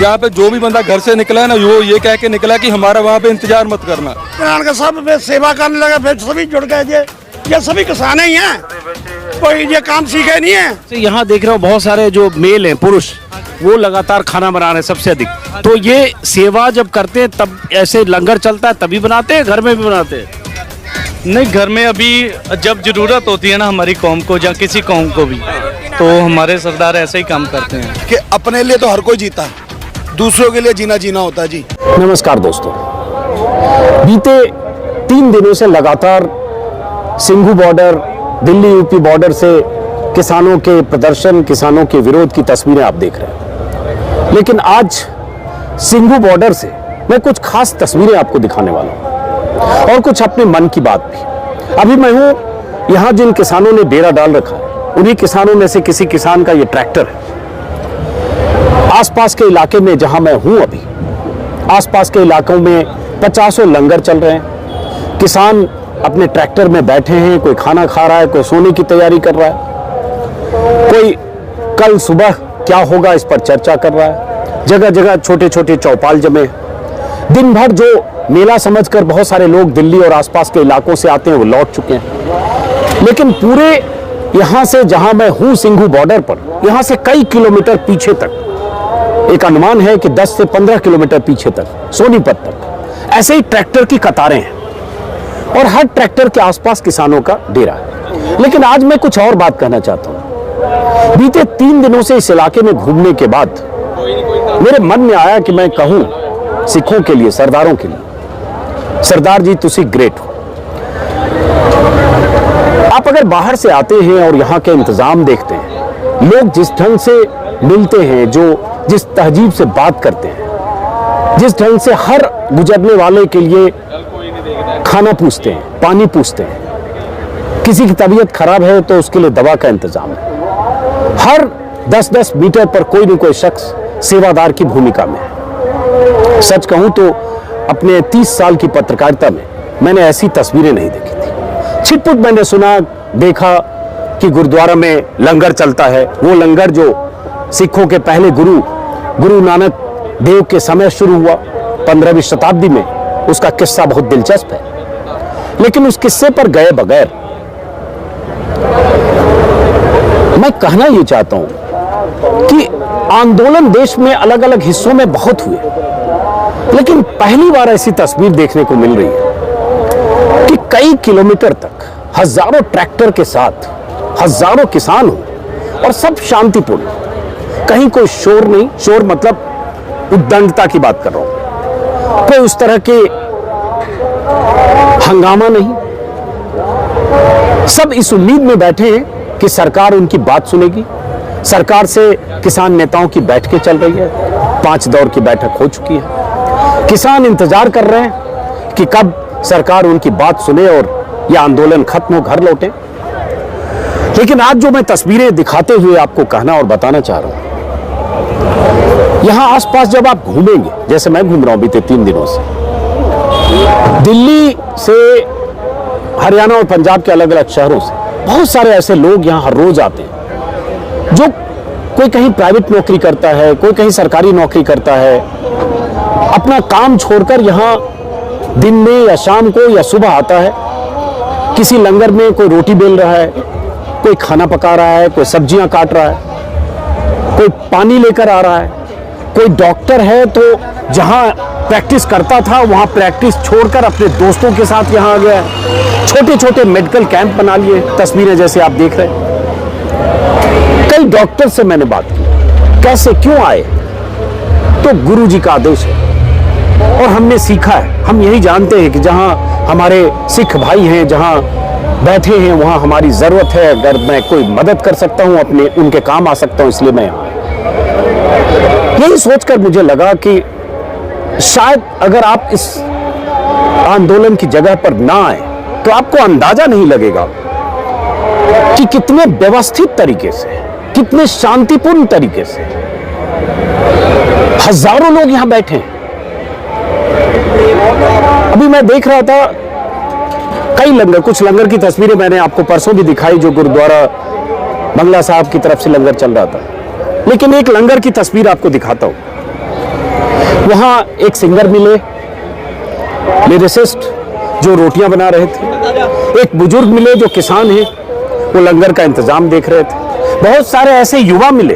यहाँ पे जो भी बंदा घर से निकला है ना, वो ये कह के निकला कि हमारा वहाँ पे इंतजार मत करना। के सब सेवा करने लगे, फिर सभी जुड़ गए। ये सभी किसान ही हैं, कोई ये काम सीखे नहीं है। तो यहाँ देख रहे हो बहुत सारे जो मेल हैं, पुरुष, वो लगातार खाना बना रहे हैं सबसे अधिक। तो ये सेवा जब करते हैं तब ऐसे लंगर चलता है तभी बनाते हैं, घर में भी बनाते हैं? नहीं, घर में अभी जब जरूरत होती है ना हमारी कौम को या किसी कौम को भी, तो हमारे सरदार ऐसे ही काम करते हैं कि अपने लिए तो हर कोई जीता है, दूसरों के लिए जीना होता है जी। नमस्कार दोस्तों, बीते 3 दिनों से लगातार Singhu border, Delhi UP border से किसानों के प्रदर्शन, किसानों के विरोध की तस्वीरें आप देख रहे हैं। लेकिन आज सिंघू बॉर्डर से मैं कुछ खास तस्वीरें आपको दिखाने वाला हूं और कुछ अपने मन की बात भी। अभी मैं हूं यहां जिन किसानों ने डेरा डाल रखा है, उन्हीं किसानों में से किसी किसान का ये ट्रैक्टर है। आसपास के इलाके में जहां मैं हूं अभी, आसपास के इलाकों में 50 लंगर चल रहे हैं। किसान अपने ट्रैक्टर में बैठे हैं, कोई खाना खा रहा है, कोई सोने की तैयारी कर रहा है, कोई कल सुबह क्या होगा इस पर चर्चा कर रहा है। जगह जगह छोटे छोटे चौपाल जमे। दिन भर जो मेला समझकर बहुत सारे लोग दिल्ली और आसपास के इलाकों से आते हैं वो लौट चुके हैं। लेकिन पूरे यहां से जहां मैं हूं सिंघू बॉर्डर पर, यहां से कई किलोमीटर पीछे तक, एक अनुमान है कि 10 से 15 किलोमीटर पीछे तक, सोनीपत तक ऐसे ही ट्रैक्टर की कतारें हैं और हर ट्रैक्टर के आसपास किसानों का डेरा है। लेकिन आज मैं कुछ और बात कहना चाहता हूं। बीते 3 दिनों से इस इलाके में घूमने के बाद मेरे मन में आया कि मैं कहूं सिखों के लिए, सरदारों के लिए, सरदार जी तुसी ग्रेट हो। आप अगर बाहर से आते हैं और यहाँ के इंतजाम देखते हैं, लोग जिस ढंग से मिलते हैं, जो जिस तहजीब से बात करते हैं, जिस ढंग से हर गुजरने वाले के लिए खाना पूछते हैं, पानी पूछते हैं, किसी की तबीयत खराब है तो उसके लिए दवा का इंतजाम है। हर 10-10 मीटर पर कोई न कोई शख्स सेवादार की भूमिका में है। सच कहूं तो अपने 30 साल की पत्रकारिता में मैंने ऐसी तस्वीरें नहीं देखी थी। छिटपुट मैंने सुना, देखा कि गुरुद्वारा में लंगर चलता है। वो लंगर जो सिखों के पहले गुरु नानक देव के समय शुरू हुआ 15वीं शताब्दी में, उसका किस्सा बहुत दिलचस्प है। लेकिन उस किस्से पर गए बगैर मैं कहना यह चाहता हूं कि आंदोलन देश में अलग अलग हिस्सों में बहुत हुए, लेकिन पहली बार ऐसी तस्वीर देखने को मिल रही है कि कई किलोमीटर तक हजारों ट्रैक्टर के साथ हजारों किसान हो और सब शांतिपूर्ण, कहीं कोई शोर नहीं। शोर मतलब उद्दंडता की बात कर रहा हूं, कोई उस तरह के हंगामा नहीं। सब इस उम्मीद में बैठे हैं कि सरकार उनकी बात सुनेगी। सरकार से किसान नेताओं की बैठकें चल रही है, 5 दौर की बैठक हो चुकी है। किसान इंतजार कर रहे हैं कि कब सरकार उनकी बात सुने और यह आंदोलन खत्म हो, घर लौटे। लेकिन आज जो मैं तस्वीरें दिखाते हुए आपको कहना और बताना चाह रहा हूं, यहां आसपास जब आप घूमेंगे, जैसे मैं घूम रहा हूं बीते 3 दिनों से, दिल्ली से हरियाणा और पंजाब के अलग अलग शहरों से बहुत सारे ऐसे लोग यहां हर रोज आते हैं, जो कोई कहीं प्राइवेट नौकरी करता है, कोई कहीं सरकारी नौकरी करता है, अपना काम छोड़कर यहां दिन में या शाम को या सुबह आता है। किसी लंगर में कोई रोटी बेल रहा है, कोई खाना पका रहा है, कोई सब्जियां काट रहा है, कोई पानी लेकर आ रहा है, कोई डॉक्टर है तो जहां प्रैक्टिस करता था वहां प्रैक्टिस छोड़कर अपने दोस्तों के साथ यहां आ गया है। छोटे छोटे मेडिकल कैंप बना लिए, तस्वीरें जैसे आप देख रहे हैं। कई डॉक्टर से मैंने बात की, कैसे क्यों आए, तो गुरुजी का आदेश है और हमने सीखा है। हम यही जानते हैं कि जहां हमारे सिख भाई हैं, जहां बैठे हैं, वहां हमारी जरूरत है। अगर मैं कोई मदद कर सकता हूं, अपने उनके काम आ सकता हूं, इसलिए मैं यहां आया। यही सोचकर मुझे लगा कि शायद अगर आप इस आंदोलन की जगह पर ना आए तो आपको अंदाजा नहीं लगेगा कि कितने व्यवस्थित तरीके से, कितने शांतिपूर्ण तरीके से हजारों लोग यहां बैठे हैं। अभी मैं देख रहा था कई लंगर, कुछ लंगर की तस्वीरें मैंने आपको परसों भी दिखाई, जो गुरुद्वारा बंगला साहब की तरफ से लंगर चल रहा था। लेकिन एक लंगर की तस्वीर आपको दिखाता हूं। वहाँ एक सिंगर मिले, लिरिसिस्ट, जो रोटियां बना रहे थे। एक बुजुर्ग मिले जो किसान हैं, वो लंगर का इंतजाम देख रहे थे। बहुत सारे ऐसे युवा मिले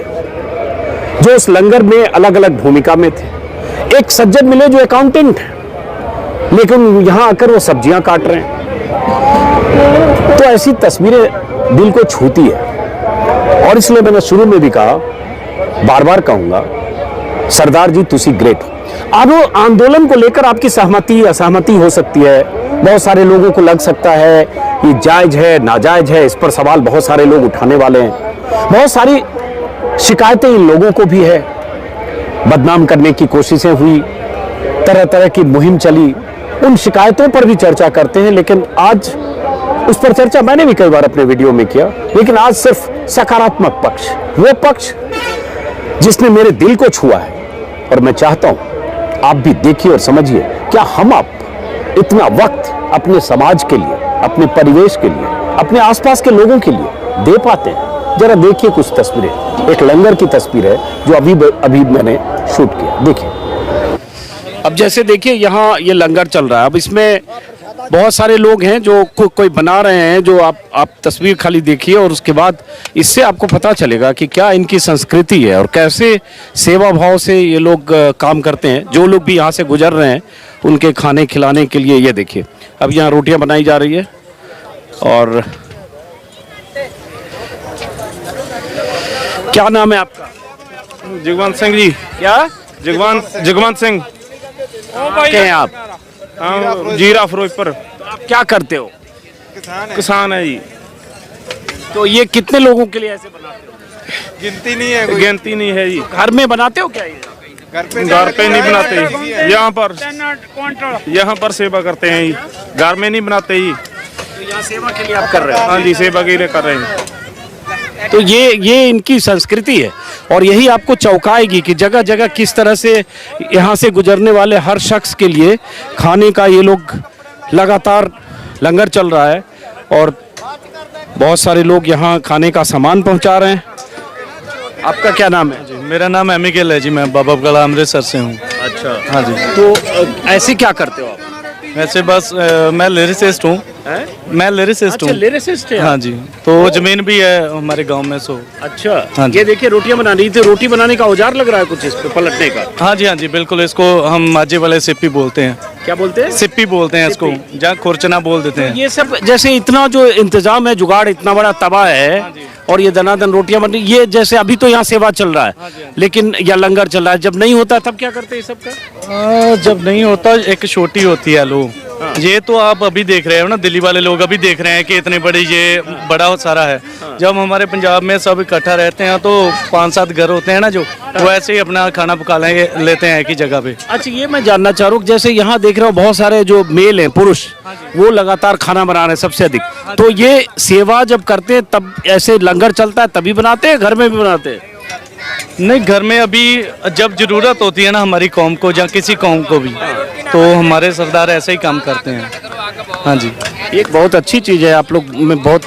जो उस लंगर में अलग अलग भूमिका में थे। एक सज्जन मिले जो अकाउंटेंट है, लेकिन यहां आकर वो सब्जियां काट रहे हैं। तो ऐसी तस्वीरें दिल को छूती है, और इसलिए मैंने शुरू में भी कहा, बार बार कहूंगा, सरदार जी तुसी ग्रेट हो। अब आंदोलन को लेकर आपकी सहमति असहमति हो सकती है, बहुत सारे लोगों को लग सकता है ये जायज है नाजायज है, इस पर सवाल बहुत सारे लोग उठाने वाले हैं। बहुत सारी शिकायतें इन लोगों को भी है, बदनाम करने की कोशिशें हुई, तरह तरह की मुहिम चली, उन शिकायतों पर भी चर्चा करते हैं। लेकिन आज उस पर चर्चा मैंने भी कई बार अपने वीडियो में किया, लेकिन आज सिर्फ सकारात्मक पक्ष, वो पक्ष जिसने मेरे दिल को छुआ है। और मैं चाहता हूं आप भी देखिए और समझिए, क्या हम आप इतना वक्त अपने समाज के लिए, अपने परिवेश के लिए, अपने आसपास के लोगों के लिए दे पाते हैं? जरा देखिए कुछ तस्वीरें। एक लंगर की तस्वीर है जो अभी मैंने शूट किया, देखिए। अब जैसे देखिए यहाँ ये लंगर चल रहा है, अब इसमें बहुत सारे लोग हैं जो कोई बना रहे हैं, जो आप तस्वीर खाली देखिए और उसके बाद इससे आपको पता चलेगा कि क्या इनकी संस्कृति है और कैसे सेवा भाव से ये लोग काम करते हैं। जो लोग भी यहाँ से गुजर रहे हैं उनके खाने खिलाने के लिए, ये देखिए अब यहाँ रोटियां बनाई जा रही है। और क्या नाम है आपका? जगवंत सिंह जी। क्या? जगवंत सिंह। क्या हैं आप? जीरा फिरोजपुर। तो आप क्या करते हो? किसान है जी। तो ये कितने लोगों के लिए ऐसे बनाते हो? गिनती नहीं है, गिनती नहीं है जी। घर में बनाते हो क्या ये? घर पे नहीं बनाते, यहाँ पर सेवा करते हैं जी, घर में नहीं बनाते जी। तो यहाँ सेवा के लिए आप कर रहे हो? हाँ जी, सेवा के लिए कर रहे हैं। तो ये इनकी संस्कृति है, और यही आपको चौंकाएगी कि जगह जगह किस तरह से यहाँ से गुजरने वाले हर शख्स के लिए खाने का ये लोग लगातार लंगर चल रहा है, और बहुत सारे लोग यहाँ खाने का सामान पहुँचा रहे हैं। आपका क्या नाम है? जी, मेरा नाम एमिकल है जी, मैं बाबा कला अमृतसर से हूँ। अच्छा, हाँ जी। तो ऐसे क्या करते हो आप? वैसे बस मैं लिरिसिस्ट हूँ। मैं लिरिसिस्ट हूँ। लिरिसिस्ट है? हाँ जी, तो जमीन भी है हमारे गांव में। सो अच्छा, हाँ जी। ये देखिए रोटियां बना रही थी, रोटी बनाने का औजार लग रहा है कुछ इस पे पलटने का। हाँ जी, हाँ जी, बिल्कुल। इसको हम माजे वाले सिप्पी बोलते हैं। क्या बोलते हैं? सिप्पी बोलते हैं इसको, जहाँ खुरचना बोल देते हैं। ये सब जैसे इतना जो इंतजाम है, जुगाड़, इतना बड़ा तवा है और ये दनादन रोटियां बन रही, ये जैसे अभी तो यहाँ सेवा चल रहा है, लेकिन या लंगर चल रहा है, जब नहीं होता तब क्या करते हैं सब का? जब नहीं होता एक छोटी होती है लो। ये तो आप अभी देख रहे हो ना, दिल्ली वाले लोग अभी देख रहे हैं कि इतने बड़ी ये बड़ा सारा है। जब हमारे पंजाब में सब इकट्ठा रहते हैं तो 5-7 घर होते हैं ना, जो वो ऐसे ही अपना खाना पका लेते हैं एक ही जगह पे। अच्छा, ये मैं जानना चाह रहा हूँ, जैसे यहाँ देख रहा हूँ बहुत सारे जो मेल हैं, पुरुष, वो लगातार खाना बना रहे हैं सबसे अधिक। तो ये सेवा जब करते हैं तब ऐसे लंगर चलता है तभी बनाते हैं, घर में भी बनाते हैं? नहीं, घर में अभी जब जरूरत होती है ना हमारी कौम को या किसी कौम को भी, तो हमारे सरदार ऐसे ही काम करते हैं। हाँ जी, एक बहुत अच्छी चीज़ है, आप लोग में बहुत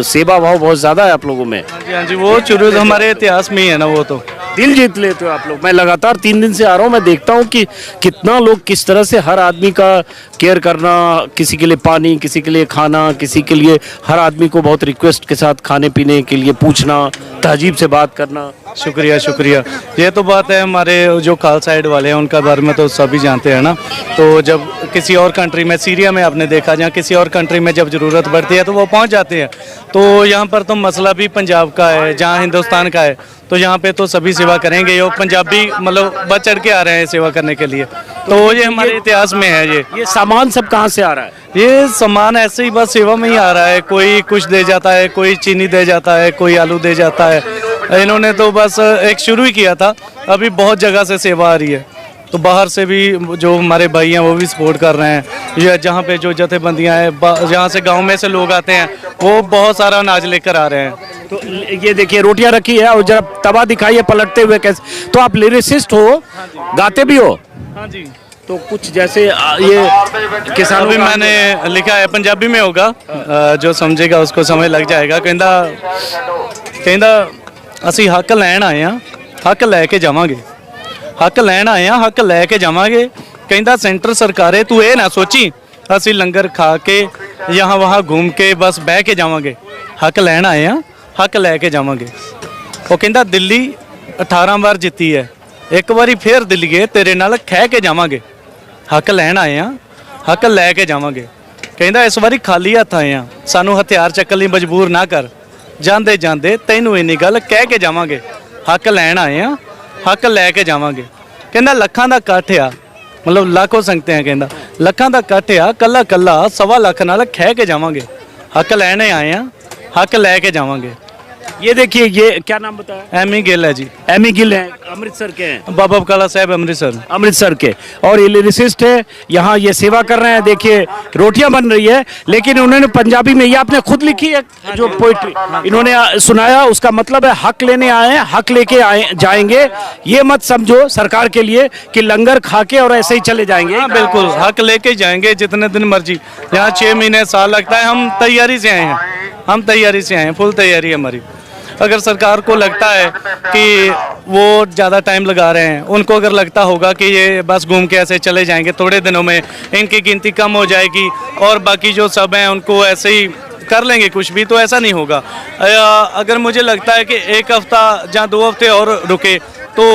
सेवा भाव बहुत ज़्यादा है आप लोगों में। हाँ जी, हाँ जी, वो शुरू हमारे इतिहास में ही है ना, वो तो दिल जीत लेते हो आप लोग। मैं लगातार 3 दिन से आ रहा हूँ, मैं देखता हूँ कि कितना लोग किस तरह से हर आदमी का केयर करना, किसी के लिए पानी, किसी के लिए खाना, किसी के लिए हर आदमी को बहुत रिक्वेस्ट के साथ खाने पीने के लिए पूछना, तहजीब से बात करना। शुक्रिया शुक्रिया। ये तो बात है, हमारे जो खाल साइड वाले हैं उनका बारे में तो सभी जानते हैं ना। तो जब किसी और कंट्री में, सीरिया में आपने देखा, जहाँ किसी और कंट्री में जब ज़रूरत पड़ती है तो वो पहुँच जाते हैं। तो यहाँ पर तो मसला भी पंजाब का है, जहाँ हिंदुस्तान का है, तो यहाँ पे तो सभी सेवा करेंगे। और पंजाबी मतलब बढ़ चढ़ के आ रहे हैं सेवा करने के लिए, तो ये हमारे इतिहास में है। ये सामान सब कहाँ से आ रहा है? ये सामान ऐसे ही बस सेवा में ही आ रहा है। कोई कुछ दे जाता है, कोई चीनी दे जाता है, कोई आलू दे जाता है। इन्होंने तो बस एक शुरू ही किया था, अभी बहुत जगह से सेवा आ रही है। तो बाहर से भी जो हमारे भाई हैं वो भी सपोर्ट कर रहे हैं। ये जहाँ पे जो जथेबंदियाँ हैं, जहाँ से गांव में से लोग आते हैं, वो बहुत सारा अनाज लेकर आ रहे हैं। तो ये देखिए रोटियां रखी है, और जब तवा दिखाइए पलटते हुए कैसे। तो आप लिरिसिस्ट हो, गाते भी हो? हाँ जी। तो कुछ जैसे ये किसानों अभी मैंने लिखा है, पंजाबी में होगा, जो समझेगा उसको समझ लग जाएगा। कहता असी हक लैन आए हैं, हक लैके जावांगे। ਹੱਕ ਲੈਣ ਆਏ ਆ, ਹੱਕ ਲੈ ਕੇ ਜਾਵਾਂਗੇ। ਕਹਿੰਦਾ ਸੈਂਟਰ ਸਰਕਾਰੇ ਤੂੰ ਇਹ ਨਾ ਸੋਚੀ ਅਸੀਂ ਲੰਗਰ ਖਾ ਕੇ यहाँ वहाँ घूम के बस बह के जावांगे। हक लैन आए हैं, हक लैके जावांगे। वो कहता दिल्ली 18 बार जीती है, एक बारी फिर दिल्लीए तेरे नाल खह के जावांगे। हक लैन आए हैं, हक लैके जावांगे। कहता इस बारी खाली हथ आए हैं, सानू हथियार चक्कन लई मजबूर ना कर, जांदे जांदे तैनू इन्नी गल कह के जावांगे। हक लैन आए हैं, हक लैके जावांगे। कहता लखां दा इकट्ठ आ, मतलब लाखों संगते हैं, कहता लखां दा इकट्ठ आ, कला कला 1.25 लाख नाल खह के जावांगे। हक लैने आए हैं, हक लैके जावांगे। ये देखिए, ये क्या नाम बताया? एमी गिल है जी। एमी गिल है, अमृतसर के हैं, बाबा बकाला साहब अमृतसर। अमृतसर के, और ये लिरिसिस्ट है, यहाँ ये सेवा कर रहे हैं। देखिए रोटियां बन रही है, लेकिन उन्होंने पंजाबी में, ये आपने खुद लिखी है जो पोइट्री इन्होंने सुनाया, उसका मतलब है हक लेने आए हैं, हक लेके आए जाएंगे। ये मत समझो सरकार के लिए कि लंगर खा के और ऐसे ही चले जाएंगे। हाँ बिल्कुल, हक लेके ही जाएंगे जितने दिन मर्जी। यहाँ 6 महीने साल लगता है, हम तैयारी से आए हैं, हम तैयारी से आए हैं, फुल तैयारी है हमारी। अगर सरकार को लगता है कि वो ज़्यादा टाइम लगा रहे हैं, उनको अगर लगता होगा कि ये बस घूम के ऐसे चले जाएंगे, थोड़े दिनों में इनकी गिनती कम हो जाएगी और बाकी जो सब हैं उनको ऐसे ही कर लेंगे कुछ भी, तो ऐसा नहीं होगा। अगर मुझे लगता है कि 1 हफ्ता या 2 हफ्ते और रुके तो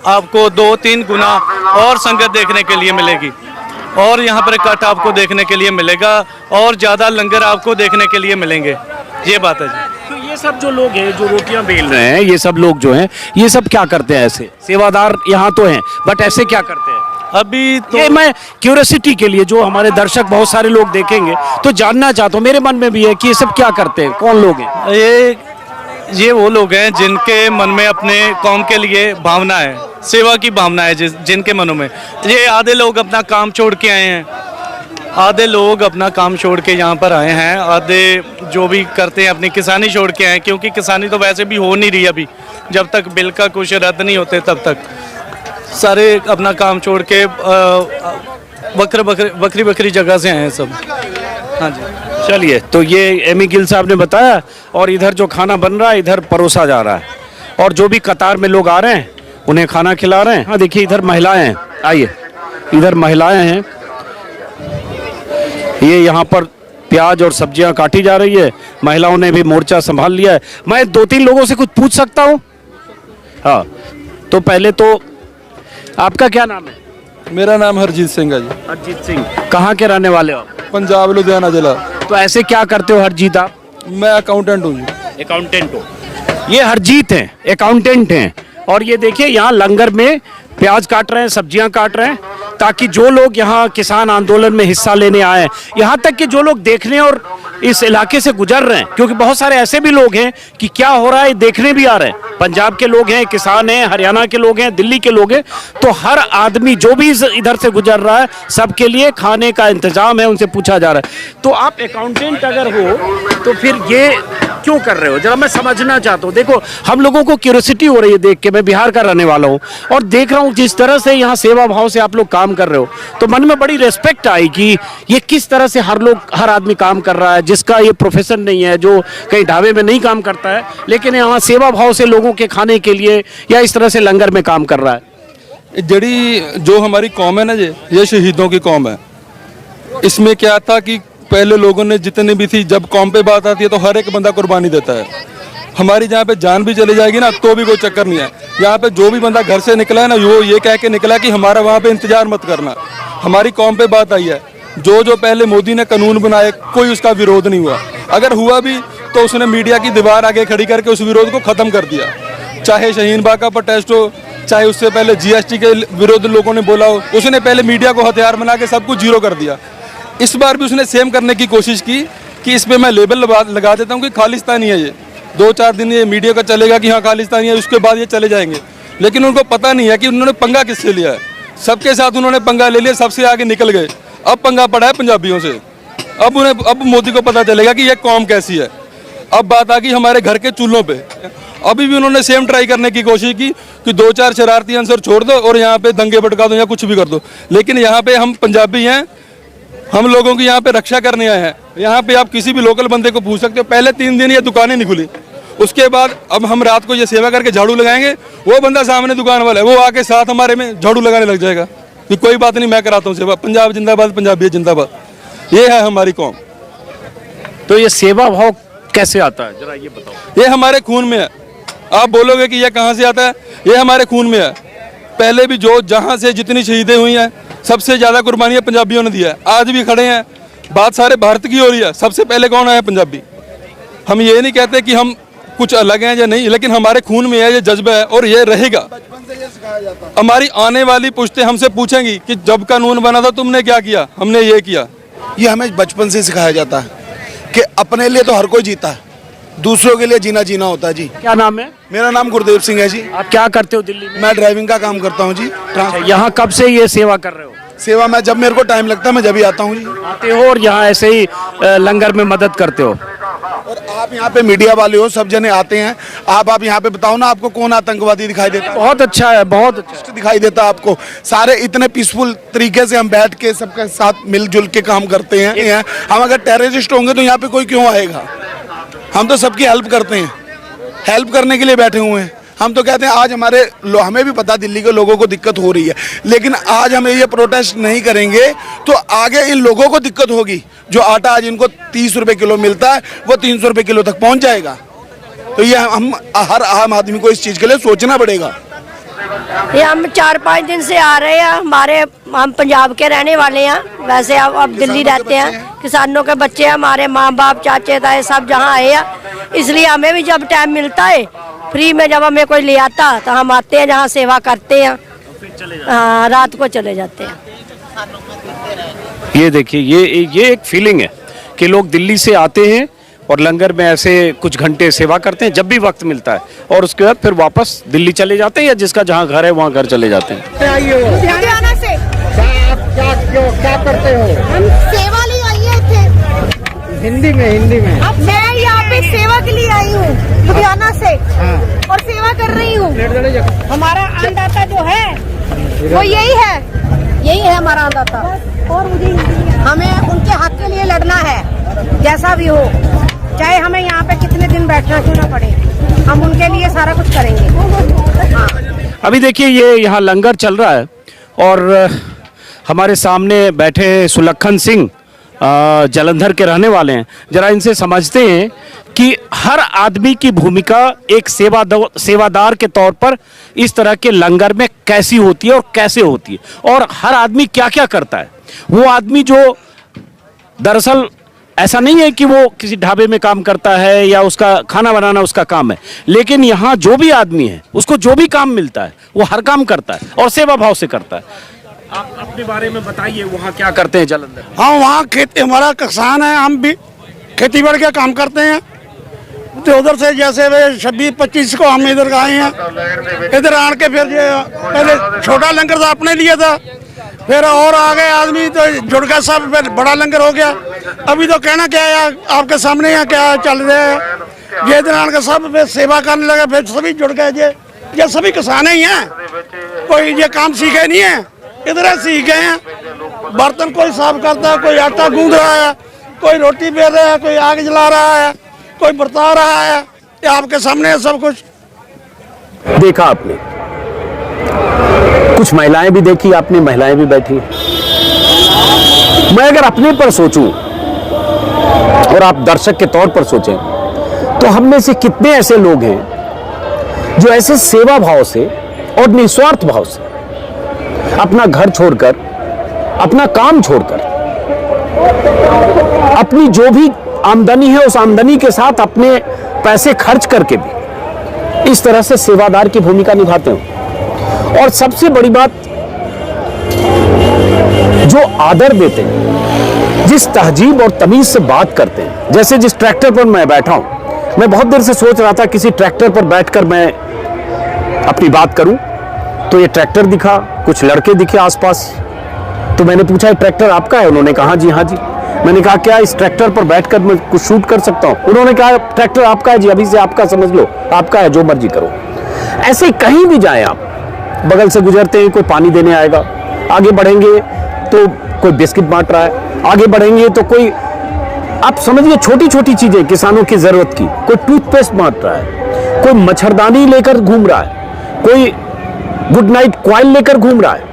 आपको 2-3 गुना और संगत देखने के लिए मिलेगी, और यहाँ पर इकट्ठा आपको देखने के लिए मिलेगा, और ज़्यादा लंगर आपको देखने के लिए मिलेंगे। ये बात है जी। तो ये सब जो लोग हैं जो रोटियां बेल रहे हैं, ये सब लोग जो हैं, ये सब क्या करते हैं? ऐसे सेवादार यहाँ तो हैं, बट ऐसे क्या करते हैं? अभी तो ये मैं क्यूरियोसिटी के लिए, जो हमारे दर्शक बहुत सारे लोग देखेंगे तो जानना चाहता हूँ, मेरे मन में भी है कि ये सब क्या करते हैं, कौन लोग हैं? ये वो लोग हैं जिनके मन में अपने कौम के लिए भावना है, सेवा की भावना है, जिनके मनों में। ये आधे लोग अपना काम छोड़ के आए हैं, आधे लोग अपना काम छोड़ के यहाँ पर आए हैं, आधे जो भी करते हैं अपनी किसानी छोड़ के आए हैं, क्योंकि किसानी तो वैसे भी हो नहीं रही अभी, जब तक बिल का कुछ रद्द नहीं होते तब तक सारे अपना काम छोड़ के बकरी बकरी जगह से आए हैं सब। हाँ जी। चलिए, तो ये एमी गिल साहब ने बताया, और इधर जो खाना बन रहा है इधर परोसा जा रहा है, और जो भी कतार में लोग आ रहे हैं उन्हें खाना खिला रहे हैं। हाँ देखिए, इधर महिलाएं हैं, आइए, इधर महिलाएं हैं, ये यहाँ पर प्याज और सब्जियां काटी जा रही है, महिलाओं ने भी मोर्चा संभाल लिया है। मैं 2-3 लोगों से कुछ पूछ सकता हूँ? हाँ, तो पहले तो आपका क्या नाम है? मेरा नाम हरजीत सिंह है जी। हरजीत सिंह, कहाँ के रहने वाले हो? पंजाब लुधियाना जिला। तो ऐसे क्या करते हो हरजीत आप? मैं अकाउंटेंट हूँ जी। अकाउंटेंट हो? ये हरजीत हैं, अकाउंटेंट हैं, और ये देखिए यहाँ लंगर में प्याज काट रहे हैं, सब्जियां काट रहे हैं, ताकि जो लोग यहाँ किसान आंदोलन में हिस्सा लेने आए हैं, यहाँ तक कि जो लोग देखने और इस इलाके से गुजर रहे हैं, क्योंकि बहुत सारे ऐसे भी लोग हैं कि क्या हो रहा है देखने भी आ रहे हैं। पंजाब के लोग हैं, किसान हैं, हरियाणा के लोग हैं, दिल्ली के लोग हैं, तो हर आदमी जो भी इधर से गुजर रहा है, सबके लिए खाने का इंतजाम है, उनसे पूछा जा रहा है। तो आप अकाउंटेंट अगर हो तो फिर ये क्यों कर रहे हो, जरा मैं समझना चाहता हूँ। देखो, हम लोगों को क्यूरियोसिटी हो रही है देख के, मैं बिहार का रहने वाला हूँ और देख रहा हूँ जिस तरह से यहाँ सेवा भाव से आप लोग काम कर रहे हो, तो मन में बड़ी रेस्पेक्ट आई कि ये किस तरह से हर आदमी काम कर रहा है, जिसका ये प्रोफेशन नहीं है, जो कहीं ढाबे में नहीं काम करता है, लेकिन यहाँ सेवा भाव से लोगों के खाने के लिए या इस तरह से लंगर में काम कर रहा है। जड़ी जो हमारी कौम है ना जी, ये शहीदों की कौम है। इसमें क्या था कि पहले लोगों ने जितने भी थी, जब कौम पे बात आती है तो हर एक बंदा कुर्बानी देता है। हमारी जहाँ पे जान भी चली जाएगी ना तो भी कोई चक्कर नहीं है। यहाँ पे जो भी बंदा घर से निकला है ना, वो ये कह के निकला कि हमारा वहाँ पे इंतजार मत करना। हमारी कौम पे बात आई है, जो पहले मोदी ने कानून बनाए, कोई उसका विरोध नहीं हुआ। अगर हुआ भी तो उसने मीडिया की दीवार आगे खड़ी करके उस विरोध को खत्म कर दिया। चाहे शाहीन बाग का प्रोटेस्ट हो, चाहे उससे पहले GST के विरोध लोगों ने बोला हो, उसने पहले मीडिया को हथियार बना के सब कुछ जीरो कर दिया। इस बार भी उसने सेम करने की कोशिश की कि इस पे मैं लेबल लगा देता हूँ कि खालिस्तानी है ये। 2-4 दिन ये मीडिया का चलेगा कि हाँ खालिस्तानी है, उसके बाद ये चले जाएंगे। लेकिन उनको पता नहीं है कि उन्होंने पंगा किससे लिया है। सबके साथ उन्होंने पंगा ले लिया, सबसे आगे निकल गए। अब पंगा पड़ा है पंजाबियों से। अब मोदी को पता चलेगा कि ये कौम कैसी है। अब बात आ गई हमारे घर के चूल्हों पे। अभी भी उन्होंने सेम ट्राई करने की कोशिश की कि 2-4 शरारती अंसर छोड़ दो और यहाँ पे दंगे भड़का दो या कुछ भी कर दो। लेकिन यहाँ पे हम पंजाबी हैं, हम लोगों की यहाँ पे रक्षा करने आए हैं। यहाँ पे आप किसी भी लोकल बंदे को पूछ सकते हो। पहले 3 दिन ये दुकानें नहीं खुली, उसके बाद अब हम रात को ये सेवा करके झाड़ू लगाएंगे, वो बंदा सामने दुकान वाला है वो आके साथ हमारे में झाड़ू लगाने लग जाएगा कि कोई बात नहीं मैं कराता हूँ सेवा, पंजाब जिंदाबाद, पंजाबी जिंदाबाद। ये है हमारी कौम। तो ये सेवा भाव कैसे आता है, जरा ये बताओ। ये हमारे खून में है। आप बोलोगे कि ये कहाँ से आता है, ये हमारे खून में है। पहले भी जो जहाँ से जितनी शहीदें हुई हैं, सबसे ज़्यादा कुर्बानियाँ पंजाबियों ने दिया है। आज भी खड़े हैं, बात सारे भारत की हो रही है, सबसे पहले कौन आया? पंजाबी। हम ये नहीं कहते कि हम कुछ अलग हैं या नहीं, लेकिन हमारे खून में है, ये जज्बा है और ये रहेगा। हमारी आने वाली पुश्तें हमसे पूछेंगी कि जब कानून बना था तुमने क्या किया, हमने ये किया। ये हमें बचपन से सिखाया जाता है कि अपने लिए तो हर कोई जीता है, दूसरों के लिए जीना जीना होता है जी। क्या नाम है? मेरा नाम गुरदेव सिंह है जी। आप क्या करते हो दिल्ली में? मैं ड्राइविंग का काम करता हूँ जी। यहाँ कब से ये सेवा कर रहे हो? सेवा में जब मेरे को टाइम लगता है मैं जब ही आता हूँ जी। आते हो और यहाँ ऐसे ही लंगर में मदद करते हो? और आप यहाँ पे मीडिया वाले हो, सब जने आते हैं। आप यहाँ पे बताओ ना, आपको कौन आतंकवादी दिखाई देता है? बहुत अच्छा है, बहुत अच्छा दिखाई देता है आपको? सारे इतने पीसफुल तरीके से हम बैठ के सबके साथ मिलजुल के काम करते हैं। हम अगर टेररिस्ट होंगे तो यहाँ पे कोई क्यों आएगा? हम तो सबकी हेल्प करते हैं, हेल्प करने के लिए बैठे हुए हैं। हम तो कहते हैं आज हमें भी पता दिल्ली के लोगों को दिक्कत हो रही है, लेकिन आज हम ये प्रोटेस्ट नहीं करेंगे तो आगे इन लोगों को दिक्कत होगी। जो आटा आज इनको 30 रुपए किलो मिलता है वो 300 रुपए किलो तक पहुंच जाएगा। तो ये हम हर आम आदमी को इस चीज़ के लिए सोचना पड़ेगा। ये हम 4-5 दिन से आ रहे हैं। हम पंजाब के रहने वाले हैं, वैसे अब दिल्ली रहते हैं। किसानों के बच्चे हैं, हमारे माँ बाप चाचे ताए सब जहाँ आए हैं, इसलिए हमें भी जब टाइम मिलता है फ्री में, जब हमें कोई ले आता तो हम आते हैं, जहाँ सेवा करते हैं। हाँ, रात को चले जाते हैं। ये देखिए, ये एक फीलिंग है कि लोग दिल्ली से आते हैं और लंगर में ऐसे कुछ घंटे सेवा करते हैं जब भी वक्त मिलता है, और उसके बाद फिर वापस दिल्ली चले जाते हैं या जिसका जहाँ घर है वहाँ घर चले जाते हैं। लुधियाना से क्या करते हो? हम सेवा लिए आई थे। हिंदी में। अब मैं यहाँ पे सेवा के लिए आई हूँ लुधियाना से, और सेवा कर रही हूँ। हमारा अन्नदाता जो है वो यही है हमारा अन्नदाता, और हमें उनके हक के लिए लड़ना है, जैसा भी हो, चाहे हमें यहाँ पे कितने दिन बैठना क्यों ना पड़े, हम उनके लिए सारा कुछ करेंगे। हाँ। अभी देखिए, ये यहाँ लंगर चल रहा है और हमारे सामने बैठे सुलक्षण सिंह जालंधर के रहने वाले हैं। जरा इनसे समझते हैं कि हर आदमी की भूमिका एक सेवादार के तौर पर इस तरह के लंगर में कैसी होती है और कैसे होती है, और हर आदमी क्या क्या करता है। वो आदमी जो दरअसल ऐसा नहीं है कि वो किसी ढाबे में काम करता है या उसका खाना बनाना उसका काम है, लेकिन यहाँ जो भी आदमी है उसको जो भी काम मिलता है वो हर काम करता है और सेवा भाव से करता है। आप अपने बारे में बताइए, वहाँ क्या करते हैं जालंधर? हाँ, वहाँ खेती, हमारा किसान है, हम भी खेती बाड़ी का काम करते हैं। तो उधर से जैसे 26-25 को हम इधर आए हैं, इधर आन के फिर पहले छोटा लंगर था अपने लिए था, फिर और आ गए आदमी तो जुड़ गया सब, फिर बड़ा लंगर हो गया। अभी तो कहना क्या है, आपके सामने है क्या चल रहा है। ये इधर आन के सब सेवा करने लगे, फिर सभी जुड़ गए। ये सभी किसान ही हैं, कोई ये काम सीखे नहीं है, इधर सीख गए हैं। बर्तन कोई साफ करता है, कोई आटा गूंद रहा है, कोई रोटी बेल रहा है, कोई आग जला रहा है, कोई बर्ता रहा है। ये आपके सामने है सब कुछ। देखा आपने, कुछ महिलाएं भी देखी आपने, महिलाएं भी बैठी। मैं अगर अपने पर सोचूं और आप दर्शक के तौर पर सोचें तो हम में से कितने ऐसे लोग हैं जो ऐसे सेवा भाव से और निस्वार्थ भाव से अपना घर छोड़कर, अपना काम छोड़कर, अपनी जो भी आमदनी है उस आमदनी के साथ अपने पैसे खर्च करके भी इस तरह से सेवादार की भूमिका निभाते हो। और सबसे बड़ी बात, जो आदर देते हैं, जिस तहजीब और तमीज से बात करते हैं। जैसे जिस ट्रैक्टर पर मैं बैठा हूं, मैं बहुत देर से सोच रहा था किसी ट्रैक्टर पर बैठकर मैं अपनी बात करूं, तो ये ट्रैक्टर दिखा, कुछ लड़के दिखे आसपास, तो मैंने पूछा ये ट्रैक्टर आपका है? उन्होंने कहा जी हाँ जी। मैंने कहा क्या इस ट्रैक्टर पर बैठकर मैं कुछ शूट कर सकता हूं? उन्होंने कहा ट्रैक्टर आपका है जी, अभी से आपका समझ लो, आपका है, जो मर्जी करो। ऐसे कहीं भी जाएं आप, बगल से गुजरते हैं कोई पानी देने आएगा, आगे बढ़ेंगे तो कोई बिस्किट बांट रहा है, आगे बढ़ेंगे तो कोई आप समझिए छोटी छोटी चीजें किसानों की जरूरत की, कोई टूथपेस्ट बांट रहा है, कोई मच्छरदानी लेकर घूम रहा है, कोई गुड नाइट कॉइल लेकर घूम रहा है,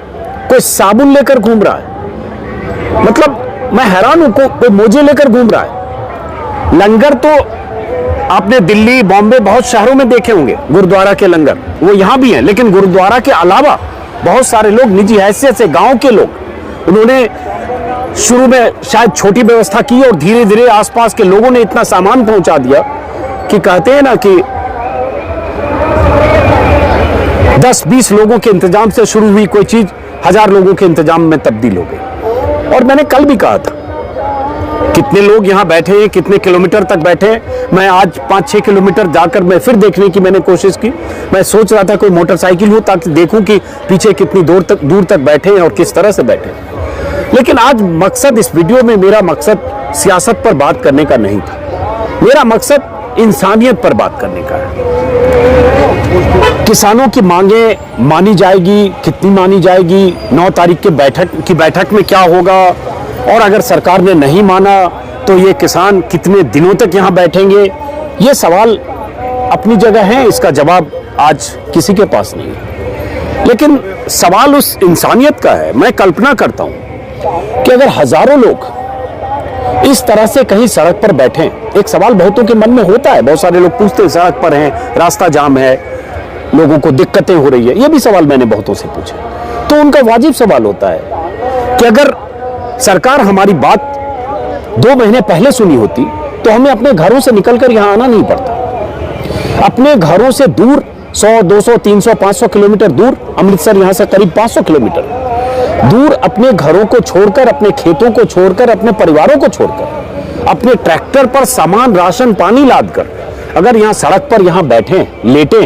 कोई साबुन लेकर घूम रहा है। मतलब मैं हैरान हूं, कोई मोजे लेकर घूम रहा है। लंगर तो आपने दिल्ली, बॉम्बे, बहुत शहरों में देखे होंगे गुरुद्वारा के लंगर, वो यहां भी हैं, लेकिन गुरुद्वारा के अलावा बहुत सारे लोग निजी हैसियत से, गांव के लोग, उन्होंने शुरू में शायद छोटी व्यवस्था की और धीरे धीरे आसपास के लोगों ने इतना सामान पहुंचा दिया कि कहते हैं ना कि 10-20 लोगों के इंतजाम से शुरू हुई कोई चीज 1000 लोगों के इंतजाम में तब्दील हो गई। और मैंने कल भी कहा था, कितने लोग यहां बैठे हैं, कितने किलोमीटर तक बैठे हैं। मैं आज 5-6 किलोमीटर जाकर मैं फिर देखने की मैंने कोशिश की। मैं सोच रहा था कोई मोटरसाइकिल हो ताकि देखूं कि पीछे कितनी दूर तक बैठे हैं और किस तरह से बैठे हैं। लेकिन आज मकसद, इस वीडियो में मेरा मकसद सियासत पर बात करने का नहीं था, मेरा मकसद इंसानियत पर बात करने का है। किसानों की मांगे मानी जाएगी, कितनी मानी जाएगी, 9 तारीख के बैठक में क्या होगा, और अगर सरकार ने नहीं माना तो ये किसान कितने दिनों तक यहां बैठेंगे, ये सवाल अपनी जगह है, इसका जवाब आज किसी के पास नहीं है। लेकिन सवाल उस इंसानियत का है। मैं कल्पना करता हूं कि अगर हजारों लोग इस तरह से कहीं सड़क पर बैठे, एक सवाल बहुतों के मन में होता है, बहुत सारे लोग पूछते हैं सड़क पर हैं, रास्ता जाम है, लोगों को दिक्कतें हो रही है, ये भी सवाल मैंने बहुतों से पूछे। तो उनका वाजिब सवाल होता है कि अगर सरकार हमारी बात 2 महीने पहले सुनी होती तो हमें अपने घरों से निकलकर यहां आना नहीं पड़ता। अपने घरों से दूर 100, 200, 300, 500 किलोमीटर दूर, अमृतसर यहां से करीब 500 किलोमीटर दूर, अपने घरों को छोड़कर, अपने खेतों को छोड़कर, अपने परिवारों को छोड़कर, अपने ट्रैक्टर पर सामान, राशन, पानी लादकर अगर यहां सड़क पर यहां बैठे, लेटे,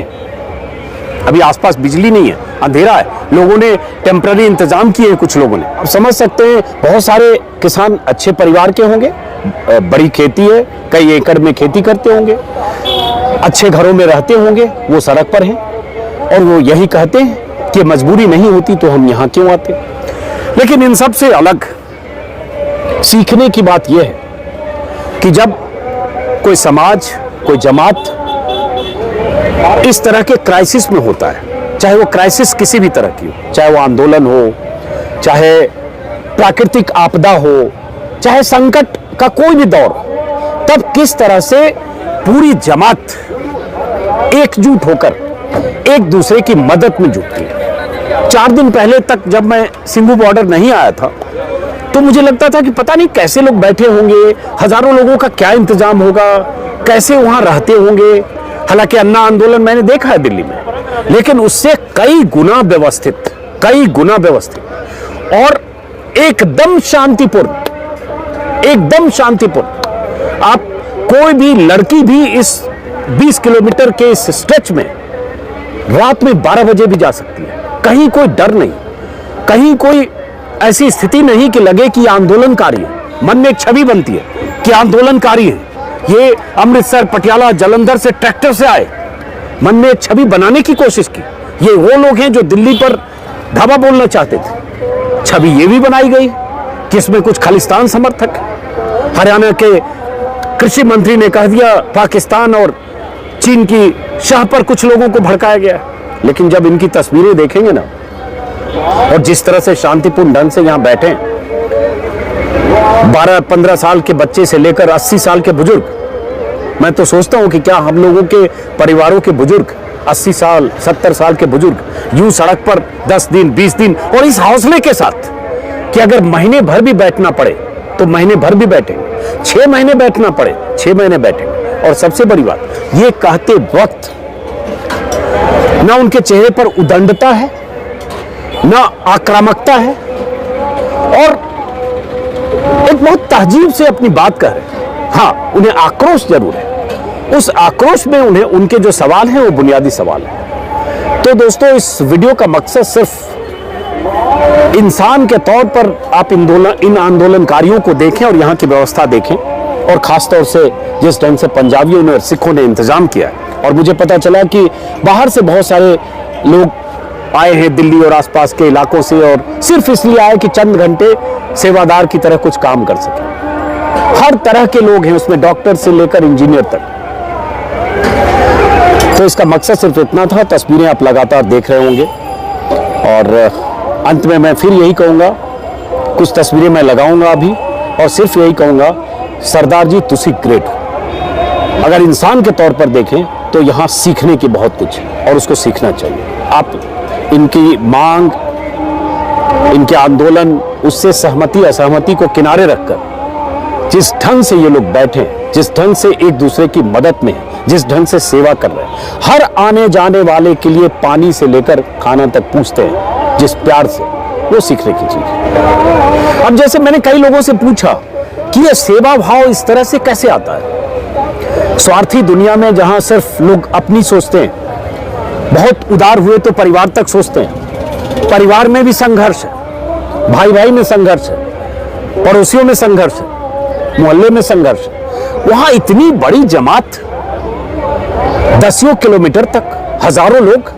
अभी आसपास बिजली नहीं है, अंधेरा है, लोगों ने टेम्पररी इंतजाम किए हैं कुछ लोगों ने। अब समझ सकते हैं बहुत सारे किसान अच्छे परिवार के होंगे, बड़ी खेती है, कई एकड़ में खेती करते होंगे, अच्छे घरों में रहते होंगे, वो सड़क पर हैं और वो यही कहते हैं कि मजबूरी नहीं होती तो हम यहां क्यों आते। लेकिन इन सब से अलग सीखने की बात यह है कि जब कोई समाज, कोई जमात इस तरह के क्राइसिस में होता है, चाहे वो क्राइसिस किसी भी तरह की हो, चाहे वो आंदोलन हो, चाहे प्राकृतिक आपदा हो, चाहे संकट का कोई भी दौर हो, तब किस तरह से पूरी जमात एकजुट होकर एक दूसरे की मदद में जुटती है। 4 दिन पहले तक जब मैं सिंघू बॉर्डर नहीं आया था तो मुझे लगता था कि पता नहीं कैसे लोग बैठे होंगे, हजारों लोगों का क्या इंतजाम होगा, कैसे वहां रहते होंगे। हालांकि अन्ना आंदोलन मैंने देखा है दिल्ली में, लेकिन उससे कई गुना व्यवस्थित और एकदम शांतिपूर्ण। आप कोई भी लड़की भी इस 20 किलोमीटर के इस स्ट्रेच में रात में 12 बजे भी जा सकती है, कहीं कोई डर नहीं, कहीं कोई ऐसी स्थिति नहीं कि लगे कि आंदोलनकारी है। मन में एक छवि बनती है कि आंदोलनकारी है, ये अमृतसर, पटियाला, जालंधर से ट्रैक्टर से आए, मन में एक छवि बनाने की कोशिश की। ये वो लोग हैं जो दिल्ली पर धावा बोलना चाहते थे, छवि ये भी बनाई गई कि इसमें कुछ खालिस्तान समर्थक। हरियाणा के कृषि मंत्री ने कह दिया पाकिस्तान और चीन की शाह पर कुछ लोगों को भड़काया गया। लेकिन जब इनकी तस्वीरें देखेंगे ना, और जिस तरह से शांतिपूर्ण ढंग से यहां बैठे, 12-15 साल के बच्चे से लेकर 80 साल के बुजुर्ग, मैं तो सोचता हूं कि क्या हम लोगों के परिवारों के बुजुर्ग 80 साल 70 साल के बुजुर्ग यूं सड़क पर 10 दिन 20 दिन, और इस हौसले के साथ कि अगर महीने भर भी बैठना पड़े तो महीने भर भी बैठेंगे, 6 महीने बैठना पड़े 6 महीने बैठेंगे। और सबसे बड़ी बात, ये कहते वक्त ना उनके चेहरे पर उदंडता है, ना आक्रामकता है, और एक बहुत तहजीब से अपनी बात कर रहे हैं। हाँ, उन्हें आक्रोश जरूर है, उस आक्रोश में उन्हें उनके जो सवाल हैं वो बुनियादी सवाल है। तो दोस्तों, इस वीडियो का मकसद सिर्फ इंसान के तौर पर आप इन आंदोलनकारियों को देखें और यहाँ की व्यवस्था देखें, और खासतौर से जिस ढंग से पंजाबियों ने और सिखों ने इंतजाम किया है। और मुझे पता चला कि बाहर से बहुत सारे लोग आए हैं दिल्ली और आसपास के इलाकों से, और सिर्फ इसलिए आए कि चंद घंटे सेवादार की तरह कुछ काम कर सके। हर तरह के लोग हैं उसमें, डॉक्टर से लेकर इंजीनियर तक। तो इसका मकसद सिर्फ इतना था। तस्वीरें आप लगातार देख रहे होंगे और अंत में मैं फिर यही कहूँगा, कुछ तस्वीरें मैं लगाऊंगा अभी और सिर्फ यही कहूँगा, सरदार जी तुसी ग्रेट हो। अगर इंसान के तौर पर देखें तो यहाँ सीखने की बहुत कुछ है और उसको सीखना चाहिए। आप इनकी मांग, इनके आंदोलन, उससे सहमति असहमति को किनारे रखकर जिस ढंग से ये लोग बैठे, जिस ढंग से एक दूसरे की मदद में, जिस ढंग से सेवा कर रहे हैं, हर आने जाने वाले के लिए पानी से लेकर खाना तक पूछते हैं जिस प्यार से, वो सीखने की चीज है। अब जैसे मैंने कई लोगों से पूछा कि ये सेवा भाव इस तरह से कैसे आता है। स्वार्थी दुनिया में जहां सिर्फ लोग अपनी सोचते हैं, बहुत उदार हुए तो परिवार तक सोचते हैं। परिवार में भी संघर्ष है, भाई भाई में संघर्ष है, पड़ोसियों में संघर्ष है, मोहल्ले में संघर्ष है। वहां इतनी बड़ी जमात, दसियों किलोमीटर तक हजारों लोग,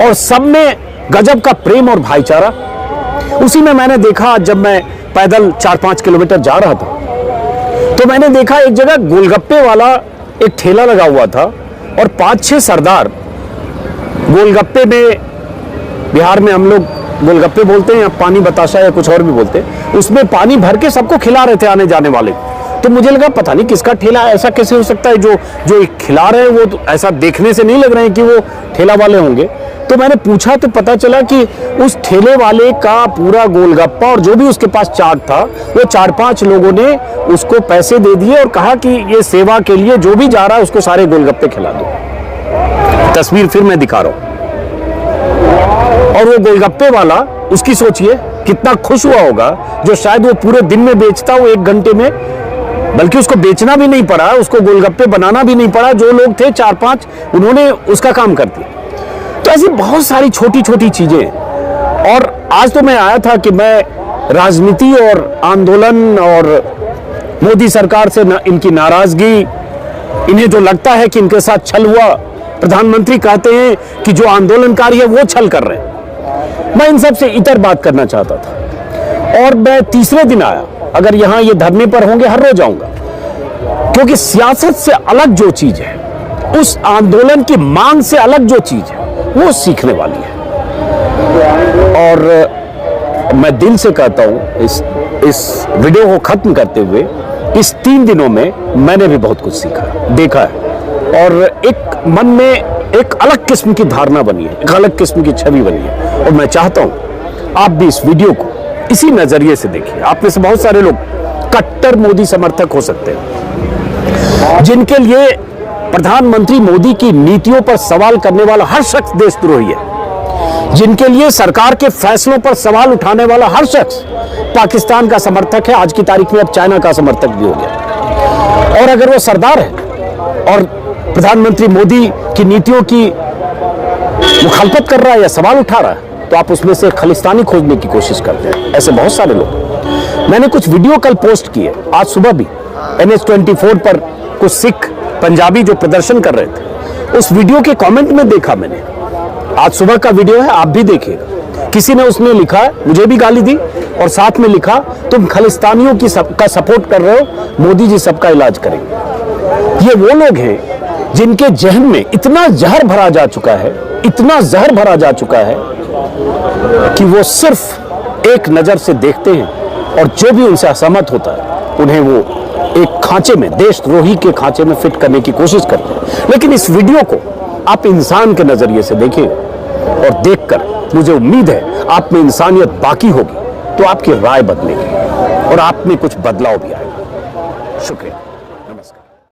और सब में गजब का प्रेम और भाईचारा। उसी में मैंने देखा, जब मैं पैदल 4-5 किलोमीटर जा रहा था तो मैंने देखा एक जगह गोलगप्पे वाला एक ठेला लगा हुआ था और 5-6 सरदार गोलगप्पे में, बिहार में हम लोग गोलगप्पे बोलते हैं या पानी बताशा या कुछ और भी बोलते हैं, उसमें पानी भर के सबको खिला रहे थे आने जाने वाले। तो मुझे लगा पता नहीं किसका ठेला है, ऐसा कैसे हो सकता है, जो खिला रहे हैं वो तो ऐसा देखने से नहीं लग रहे हैं कि वो ठेला वाले होंगे। तो मैंने पूछा तो पता चला कि उस ठेले वाले का पूरा गोलगप्पा और जो भी उसके पास चाट था, वो 4-5 लोगों ने उसको पैसे दे दिए और कहा कि ये सेवा के लिए जो भी जा रहा है उसको सारे गोलगप्पे खिला दो। तस्वीर फिर मैं दिखा रहा हूं। और वो गोलगप्पे वाला, उसकी सोचिए कितना खुश हुआ होगा, जो शायद वो पूरे दिन में बेचता, वो 1 घंटे में, बल्कि उसको बेचना भी नहीं पड़ा, उसको गोलगप्पे बनाना भी नहीं पड़ा, जो लोग थे 4-5 उन्होंने उसका काम कर दिया। तो ऐसी बहुत सारी छोटी छोटी चीजें। और आज तो मैं आया था कि मैं राजनीति और आंदोलन और मोदी सरकार से इनकी नाराजगी, इन्हें जो लगता है कि इनके साथ छल हुआ, प्रधानमंत्री कहते हैं कि जो आंदोलनकारी है वो छल कर रहे हैं, मैं इन सब से इतर बात करना चाहता था। और मैं तीसरे दिन आया, अगर यहां ये धरने पर होंगे हर रोज आऊंगा, क्योंकि सियासत से अलग जो चीज है, उस आंदोलन की मांग से अलग जो चीज है, वो सीखने वाली है। और मैं दिल से कहता हूं, इस वीडियो को खत्म करते हुए, इस 3 दिनों में मैंने भी बहुत कुछ सीखा, देखा है, और एक मन में एक अलग किस्म की धारणा बनी है, एक अलग किस्म की छवि बनी है। और मैं चाहता हूं आप भी इस वीडियो को इसी नजरिए से देखिए। आप में से बहुत सारे लोग कट्टर मोदी समर्थक हो सकते हैं, जिनके लिए प्रधानमंत्री मोदी की नीतियों पर सवाल करने वाला हर शख्स देशद्रोही है, जिनके लिए सरकार के फैसलों पर सवाल उठाने वाला हर शख्स पाकिस्तान का समर्थक है, आज की तारीख में अब चाइना का समर्थक भी हो गया। और अगर वो सरदार है और प्रधानमंत्री मोदी की नीतियों की मुखालफत कर रहा है या सवाल उठा रहा है, तो आप उसमें से खालिस्तानी खोजने की कोशिश करते हैं। ऐसे बहुत सारे लोग, मैंने कुछ वीडियो कल पोस्ट किए, आज सुबह भी NH24 पर कुछ सिख पंजाबी जो प्रदर्शन कर रहे थे, उस वीडियो के कमेंट में देखा मैंने, आज सुबह का वीडियो है, आप भी देखिएगा। किसी ने उसने लिखा, मुझे भी गाली दी और साथ में लिखा, तुम खालिस्तानियों की का सपोर्ट कर रहे हो, मोदी जी सबका इलाज करेंगे। ये वो लोग हैं जिनके जहन में इतना जहर भरा जा चुका है, इतना जहर भरा जा चुका है कि वो सिर्फ एक नजर से देखते हैं और जो भी उनसे असहमत होता है उन्हें वो एक खांचे में, देशद्रोही के खांचे में फिट करने की कोशिश करते हैं। लेकिन इस वीडियो को आप इंसान के नजरिए से देखिए और देखकर मुझे उम्मीद है आप में इंसानियत बाकी होगी तो आपकी राय बदलेगी और आप में कुछ बदलाव भी आएगा। शुक्रिया, नमस्कार।